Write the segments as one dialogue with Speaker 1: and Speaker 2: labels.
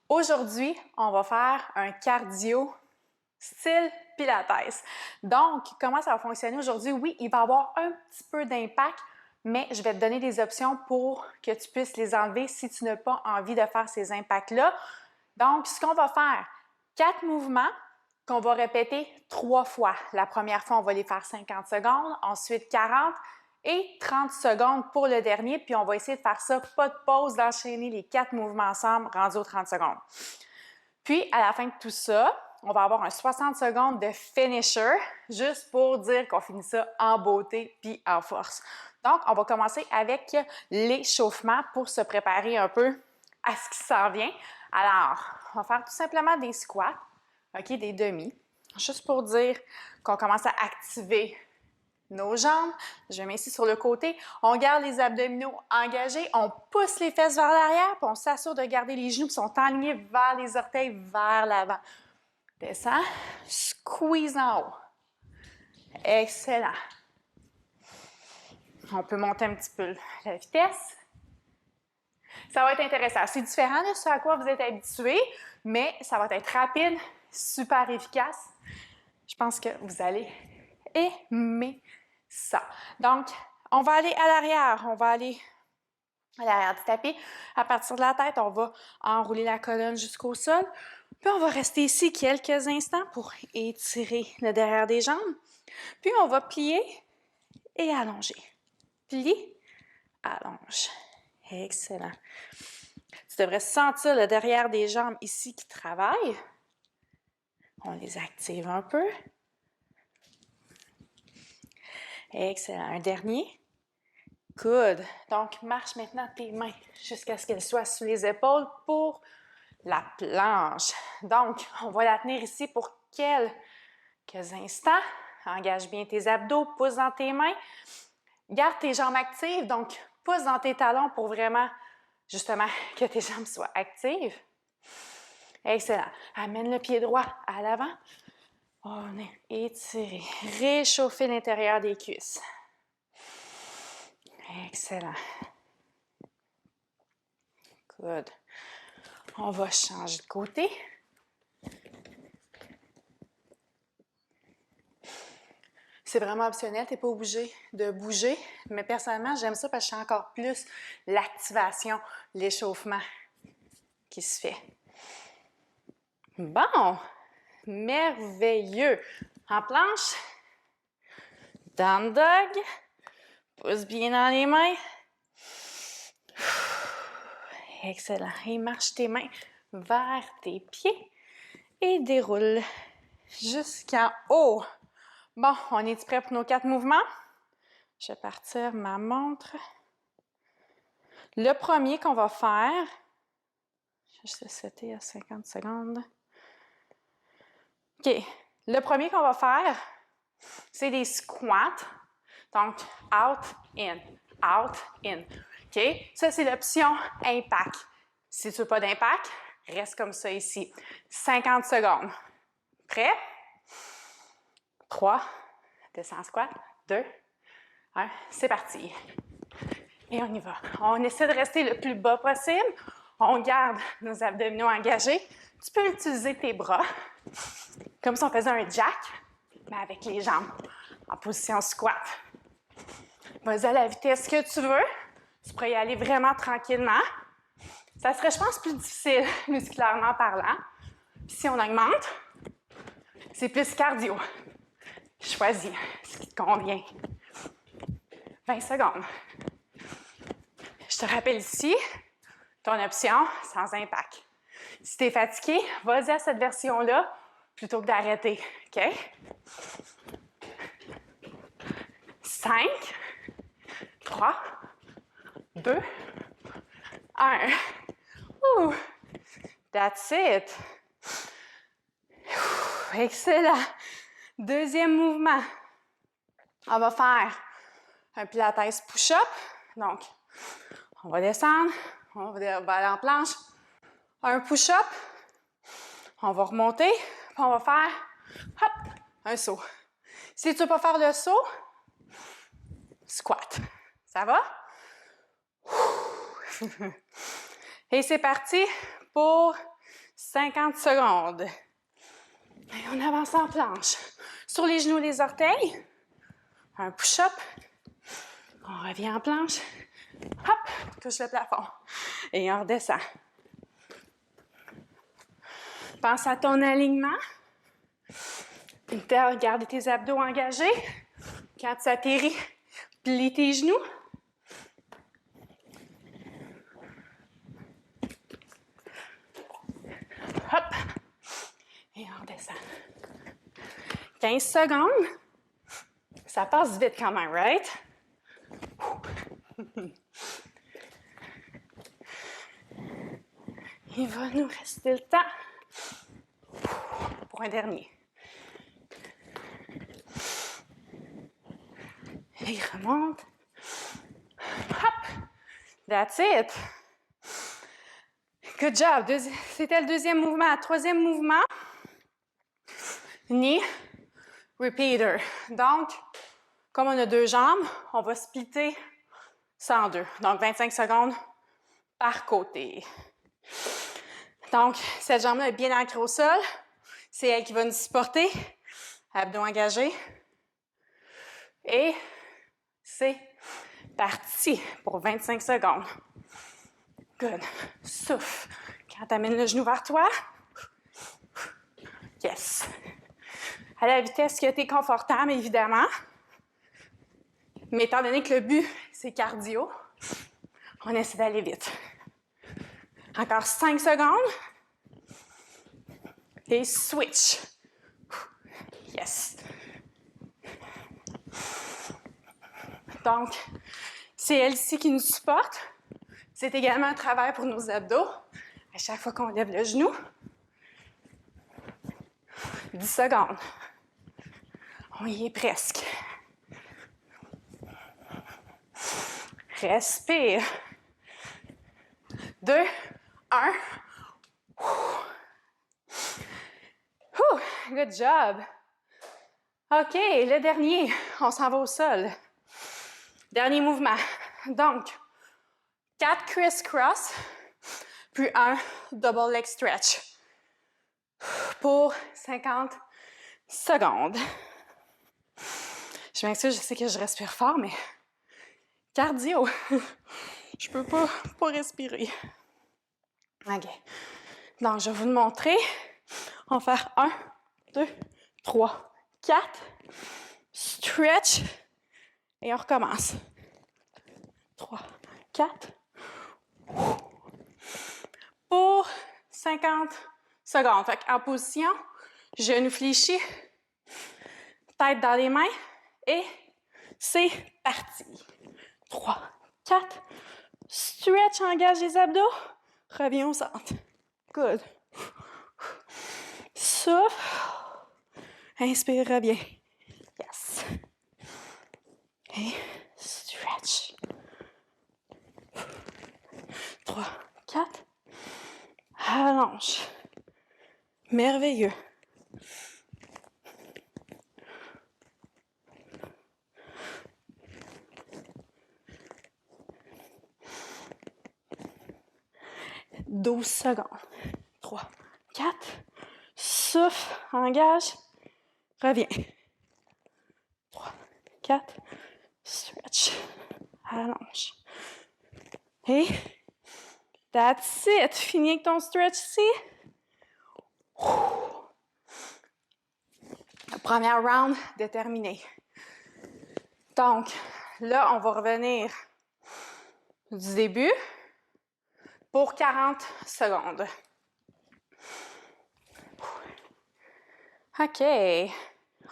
Speaker 1: Aujourd'hui, on va faire un cardio style Pilates. Donc, comment ça va fonctionner aujourd'hui? Oui, il va y avoir un petit peu d'impact, mais je vais te donner des options pour que tu puisses les enlever si tu n'as pas envie de faire ces impacts-là. Donc, ce qu'on va faire, 4 mouvements qu'on va répéter 3 fois. La première fois, on va les faire 50 secondes, ensuite 40 et 30 secondes pour le dernier. Puis, on va essayer de faire ça, pas de pause, d'enchaîner les 4 mouvements ensemble, rendus aux 30 secondes. Puis, à la fin de tout ça, on va avoir un 60 secondes de finisher, juste pour dire qu'on finit ça en beauté puis en force. Donc, on va commencer avec l'échauffement pour se préparer un peu à ce qui s'en vient. Alors, on va faire tout simplement des squats, OK, des demi, juste pour dire qu'on commence à activer nos jambes. Je mets ici sur le côté. On garde les abdominaux engagés. On pousse les fesses vers l'arrière, puis on s'assure de garder les genoux qui sont alignés vers les orteils, vers l'avant. Descends. Squeeze en haut. Excellent. On peut monter un petit peu la vitesse. Ça va être intéressant. C'est différent de ce à quoi vous êtes habitué, mais ça va être rapide, super efficace. Je pense que vous allez aimer ça. Donc, on va aller à l'arrière. On va aller à l'arrière du tapis. À partir de la tête, on va enrouler la colonne jusqu'au sol. Puis, on va rester ici quelques instants pour étirer le derrière des jambes. Puis, on va plier et allonger. Plie, allonge. Excellent. Tu devrais sentir le derrière des jambes ici qui travaillent. On les active un peu. Excellent. Un dernier. Good. Donc, marche maintenant tes mains jusqu'à ce qu'elles soient sous les épaules pour la planche. Donc, on va la tenir ici pour quelques instants. Engage bien tes abdos, pousse dans tes mains. Garde tes jambes actives, donc pousse dans tes talons pour vraiment, justement, que tes jambes soient actives. Excellent. Amène le pied droit à l'avant. On est étiré. Réchauffer l'intérieur des cuisses. Excellent. Good. On va changer de côté. C'est vraiment optionnel, tu n'es pas obligé de bouger, mais personnellement, j'aime ça parce que je sens encore plus l'activation, l'échauffement qui se fait. Bon, merveilleux. En planche, down dog, pousse bien dans les mains. Excellent. Et marche tes mains vers tes pieds et déroule jusqu'en haut. Bon, on est prêt pour nos 4 mouvements? Je vais partir ma montre. Le premier qu'on va faire, je vais setter à 50 secondes. OK. Le premier qu'on va faire, c'est des squats. Donc, out, in, out, in. OK? Ça, c'est l'option impact. Si tu veux pas d'impact, reste comme ça ici. 50 secondes. Prêt? 3, descends squat, 2, 1, c'est parti. Et on y va. On essaie de rester le plus bas possible. On garde nos abdominaux engagés. Tu peux utiliser tes bras, comme si on faisait un jack, mais avec les jambes en position squat. Vas-y à la vitesse que tu veux. Tu pourrais y aller vraiment tranquillement. Ça serait, je pense, plus difficile musculairement parlant. Puis si on augmente, c'est plus cardio. Choisis ce qui te convient. 20 secondes. Je te rappelle ici, ton option sans impact. Si tu es fatigué, vas-y à cette version-là plutôt que d'arrêter. OK? 5, 3, 2, 1. Ouh! That's it. Excellent. Deuxième mouvement. On va faire un Pilates push-up. Donc, on va descendre, on va aller en planche. Un push-up. On va remonter, puis on va faire hop, un saut. Si tu ne veux pas faire le saut, squat. Ça va? Et c'est parti pour 50 secondes. Et on avance en planche. Sur les genoux, les orteils. Un push-up. On revient en planche. Hop, touche le plafond. Et on redescend. Pense à ton alignement. Garde tes abdos engagés. Quand tu atterris, plie tes genoux. Hop. Et on redescend. 15 secondes. Ça passe vite quand même, right? Il va nous rester le temps pour un dernier. Et il remonte. Hop! That's it! Good job! C'était le deuxième mouvement. Troisième mouvement. Knee repeater. Donc, comme on a deux jambes, on va splitter ça en deux. Donc, 25 secondes par côté. Donc, cette jambe-là est bien ancrée au sol. C'est elle qui va nous supporter. Abdos engagés. Et c'est parti pour 25 secondes. Good. Souffle. Quand tu amènes le genou vers toi. Yes. À la vitesse que tu es confortable, évidemment. Mais étant donné que le but, c'est cardio, on essaie d'aller vite. Encore 5 secondes. Et switch. Yes. Donc, c'est elle-ci qui nous supporte. C'est également un travail pour nos abdos. À chaque fois qu'on lève le genou. 10 secondes. On y est presque. Respire. 2, 1. Good job. OK, le dernier, on s'en va au sol. Dernier mouvement. Donc, 4 criss-cross, puis un double leg stretch pour 50 secondes. Je m'excuse, je sais que je respire fort, mais cardio, je peux pas respirer. OK. Donc, je vais vous le montrer. On va faire 1, 2, 3, 4. Stretch. Et on recommence. 3, 4. Pour 50 secondes. Fait en position, genoux fléchis, tête dans les mains. Et c'est parti. 3, 4. Stretch, engage les abdos. Reviens au centre. Good. Souffle. Inspire, reviens. Yes. Et stretch. 3, 4. Allonge. Merveilleux. Douze secondes. 3, 4. Souffle, engage, reviens. 3, 4. Stretch. Allonge. Et that's it. Finis avec ton stretch ici. La première round de terminer. Donc, là, on va revenir du début pour 40 secondes. OK.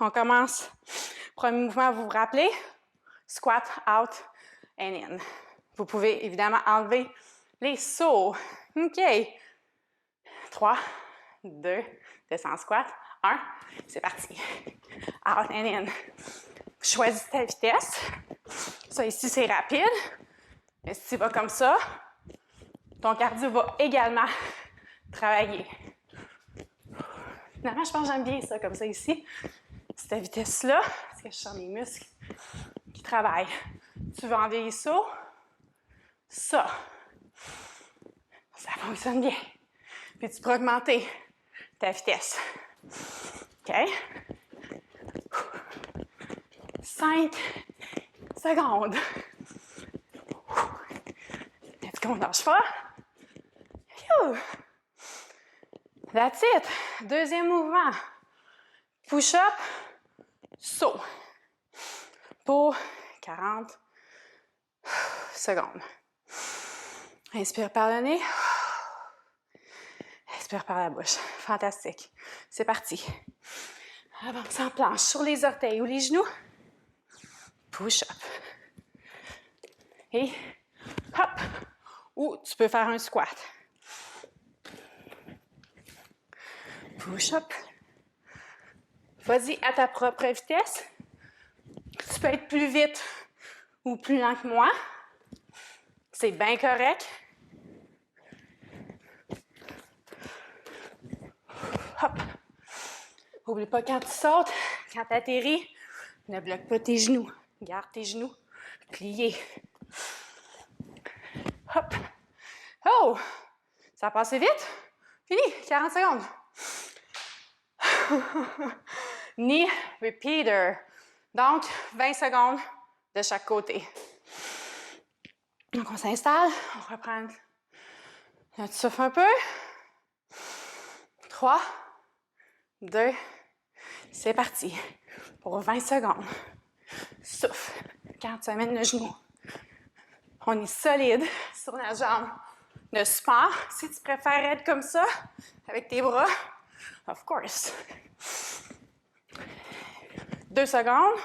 Speaker 1: On commence. Premier mouvement, vous vous rappelez? Squat, out and in. Vous pouvez évidemment enlever les sauts. OK. 3, 2, descends squat. 1, c'est parti. Out and in. Choisis ta vitesse. Ça ici, c'est rapide. Mais si tu vas comme ça, ton cardio va également travailler. Finalement, je pense que j'aime bien ça, comme ça ici. Cette vitesse-là, parce que je sens mes muscles qui travaillent. Tu veux enlever les sauts? Ça fonctionne bien. Puis tu peux augmenter ta vitesse. OK? 5 secondes. Let's go, on lâche pas. That's it. Deuxième mouvement. Push-up, saut. Pour 40 secondes. Inspire par le nez. Expire par la bouche. Fantastique. C'est parti. Avance en planche sur les orteils ou les genoux. Push-up. Et hop. Ou tu peux faire un squat. Push-up. Vas-y à ta propre vitesse. Tu peux être plus vite ou plus lent que moi. C'est bien correct. Hop. Oublie pas quand tu sautes, quand tu atterris, ne bloque pas tes genoux. Garde tes genoux pliés. Hop. Oh! Ça a passé vite? Fini, 40 secondes. Knee repeater. Donc, 20 secondes de chaque côté. Donc, on s'installe. On va prendre notre souffle un peu. 3, 2, c'est parti. Pour 20 secondes. Souffle. Quand tu amènes le genou. On est solide sur la jambe de support. Si tu préfères être comme ça, avec tes bras, of course. 2 secondes.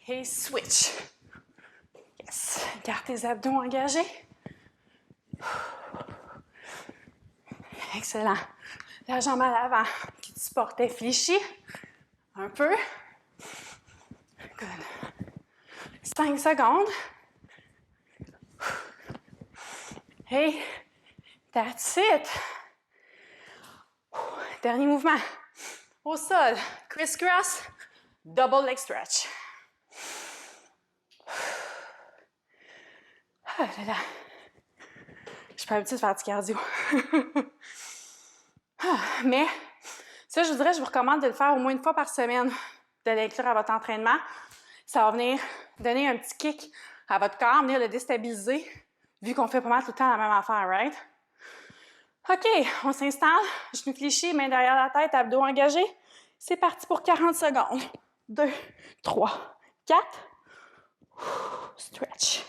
Speaker 1: Et switch. Yes. Garde tes abdos engagés. Excellent. La jambe à l'avant qui te supportait fléchie. Un peu. Good. 5 secondes. Hey, that's it. Dernier mouvement. Au sol. Criss-cross. Double leg stretch. Ah là là. Je suis pas habituée de faire du cardio. Mais ça, je vous recommande de le faire au moins une fois par semaine, de l'inclure à votre entraînement. Ça va venir donner un petit kick à votre corps, venir le déstabiliser, vu qu'on fait pas mal tout le temps la même affaire, right? OK, on s'installe, genoux fléchis, main derrière la tête, abdos engagés. C'est parti pour 40 secondes. 2, 3, 4. Stretch.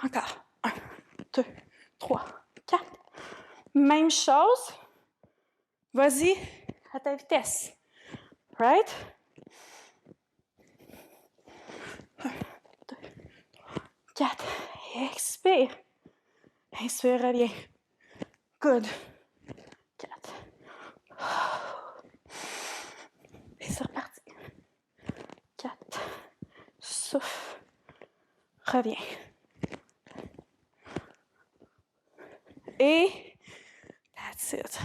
Speaker 1: Encore. 1, 2, 3, 4. Même chose. Vas-y à ta vitesse. Right? 1, 2, 3, 4. Expire. Inspire, reviens. Good. 4. Et c'est reparti. 4. Souffle. Reviens. Et that's it.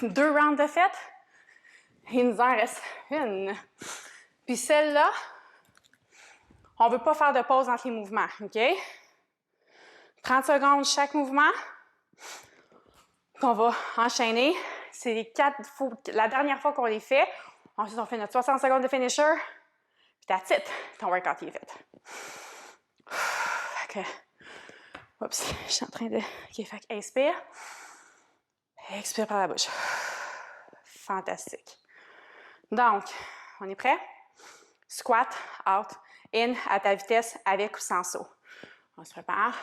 Speaker 1: 2 rounds de fête. Il nous en reste une. Puis celle-là, on ne veut pas faire de pause entre les mouvements, OK? 30 secondes chaque mouvement qu'on va enchaîner. C'est les 4 fois, la dernière fois qu'on les fait. Ensuite, on fait notre 60 secondes de finisher. Puis that's it. Ton workout est fait. Fait que, oups, je suis en train de... OK, fait que inspire. Expire par la bouche. Fantastique. Donc, on est prêt? Squat, out, in, à ta vitesse, avec ou sans saut. On se prépare.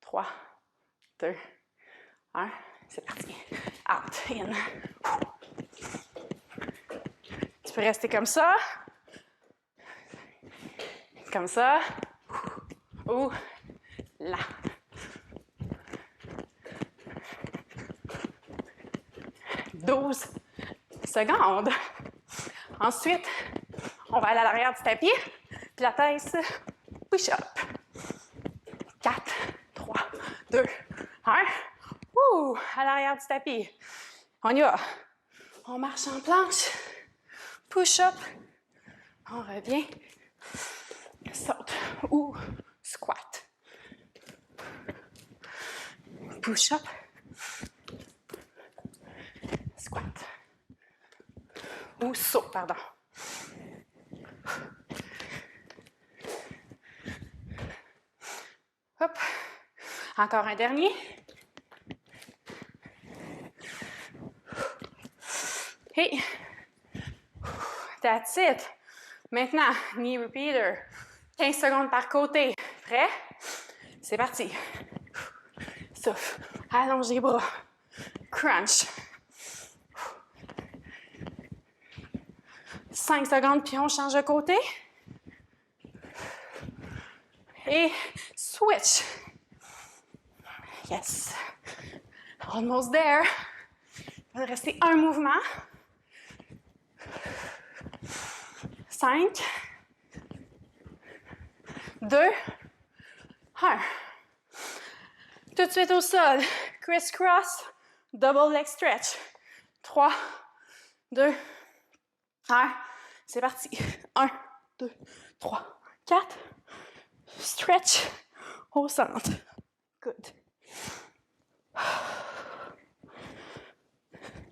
Speaker 1: 3, 2, 1. C'est parti. Out, in. Tu peux rester comme ça. Comme ça. Ou là. Douze secondes. Ensuite, on va aller à l'arrière du tapis. Pilates, push-up. 4, 3, 2, 1. Ouh, à l'arrière du tapis. On y va. On marche en planche. Push-up. On revient. Saute ou squat. push-up. Squat. Ou saut, pardon. Hop. Encore un dernier. Hey. That's it. Maintenant, knee repeater. 15 secondes par côté. Prêt? C'est parti. Souffle. Allonge les bras. Crunch. 5 secondes, puis on change de côté. Et switch. Yes. Almost there. Il va rester un mouvement. 5, 2, 1. Tout de suite au sol. Criss-cross. Double leg stretch. 3, 2, 1. C'est parti. 1, 2, 3, 4. Stretch au centre. Good.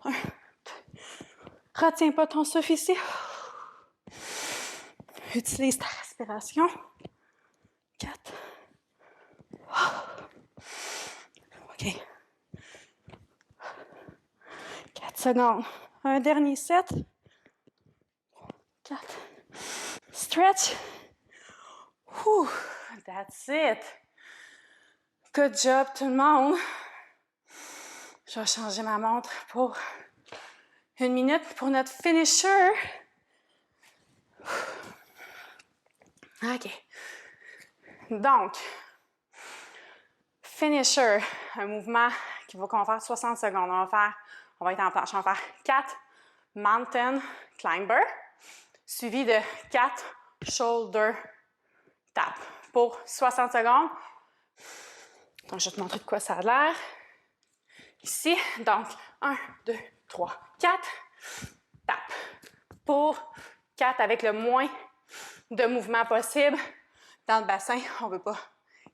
Speaker 1: 1, 2. Retiens pas ton souffle ici. Utilise ta respiration. 4. OK. 4 secondes. Un dernier set. 4. Stretch. Whew. That's it. Good job tout le monde. Je vais changer ma montre pour 1 minute pour notre finisher. OK. Donc, finisher, un mouvement qui va qu'on va faire 60 secondes. On va être en planche. On va faire 4 mountain climber, suivi de 4 shoulder tap pour 60 secondes. Donc, je vais te montrer de quoi ça a l'air. Ici, donc, 1, 2, 3, 4, tap. Pour 4 avec le moins de mouvement possible. Dans le bassin, on ne veut pas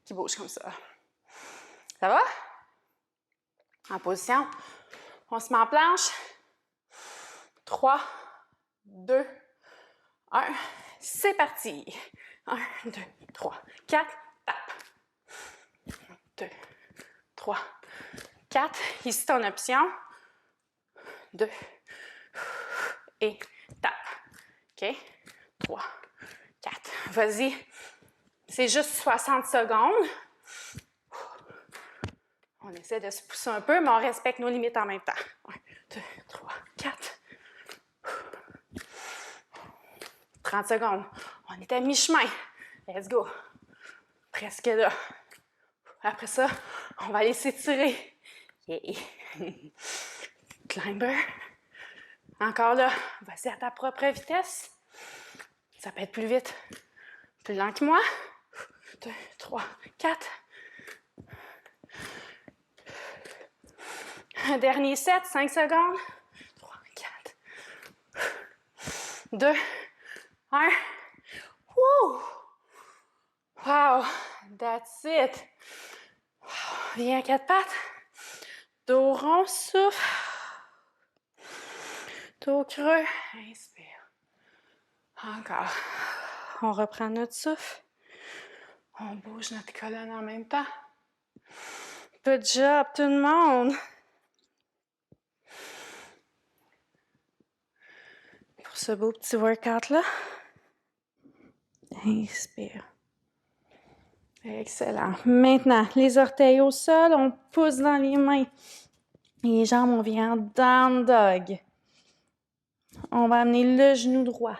Speaker 1: qu'il bouge comme ça. Ça va? En position. On se met en planche. 3, 2, 1. C'est parti. 1, 2, 3, 4. Tap. 2, 3, 4. Ici, ton option. 2. Et tap. OK? 3, 4. Vas-y. C'est juste 60 secondes. On essaie de se pousser un peu, mais on respecte nos limites en même temps. 1, 2, 3, 4. 30 secondes. On est à mi-chemin. Let's go. Presque là. Après ça, on va aller s'étirer. Yeah. Climber. Encore là. Vas-y à ta propre vitesse. Ça peut être plus vite, plus lent que moi. 2, 3, 4. Un dernier set, 5 secondes. 3, 4. 2, 1. Woo! Wow! That's it! Viens à 4 pattes. Dos rond, souffle. Dos creux. Inspire. Encore. On reprend notre souffle. On bouge notre colonne en même temps. Good job, tout le monde! Pour ce beau petit workout-là. Inspire. Excellent. Maintenant, les orteils au sol, on pousse dans les mains. Les jambes, on vient en down dog. On va amener le genou droit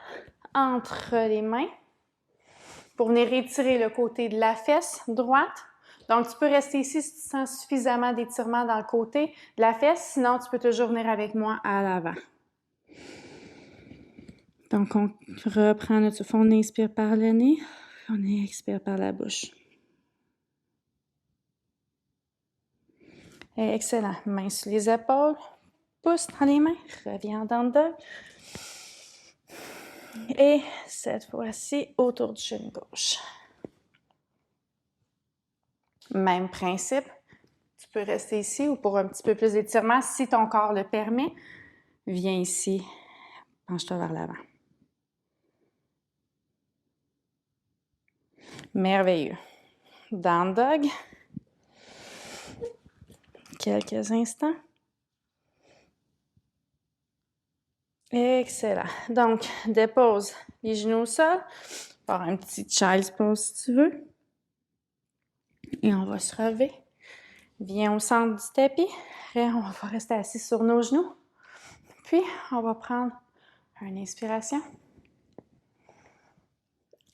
Speaker 1: entre les mains pour venir étirer le côté de la fesse droite. Donc, tu peux rester ici si tu sens suffisamment d'étirement dans le côté de la fesse. Sinon, tu peux toujours venir avec moi à l'avant. Donc, on reprend notre souffle. On inspire par le nez. On expire par la bouche. Excellent. Mains sur les épaules. Pousse dans les mains. Reviens en down dog. Et cette fois-ci, autour du genou gauche. Même principe. Tu Tu peux rester ici ou pour un petit peu plus d'étirement, si ton corps le permet, viens ici, penche-toi vers l'avant. Merveilleux. Down dog. Quelques instants. Excellent. Donc, dépose les genoux au sol. Faire un petit child's pose si tu veux. Et on va se relever. Viens au centre du tapis. Et on va rester assis sur nos genoux. Puis, on va prendre une inspiration.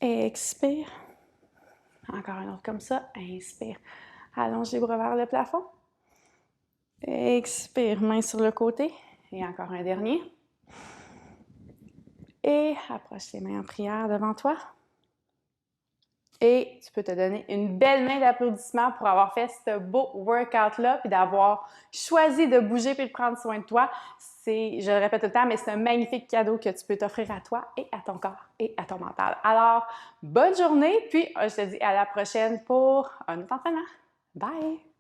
Speaker 1: Expire. Encore un autre comme ça. Inspire. Allonge les bras vers le plafond. Expire. Main sur le côté. Et encore un dernier. Et approche les mains en prière devant toi. Et tu peux te donner une belle main d'applaudissement pour avoir fait ce beau workout-là puis d'avoir choisi de bouger puis de prendre soin de toi. Je le répète tout le temps, mais c'est un magnifique cadeau que tu peux t'offrir à toi et à ton corps et à ton mental. Alors, bonne journée, puis je te dis à la prochaine pour un autre entraînement. Bye!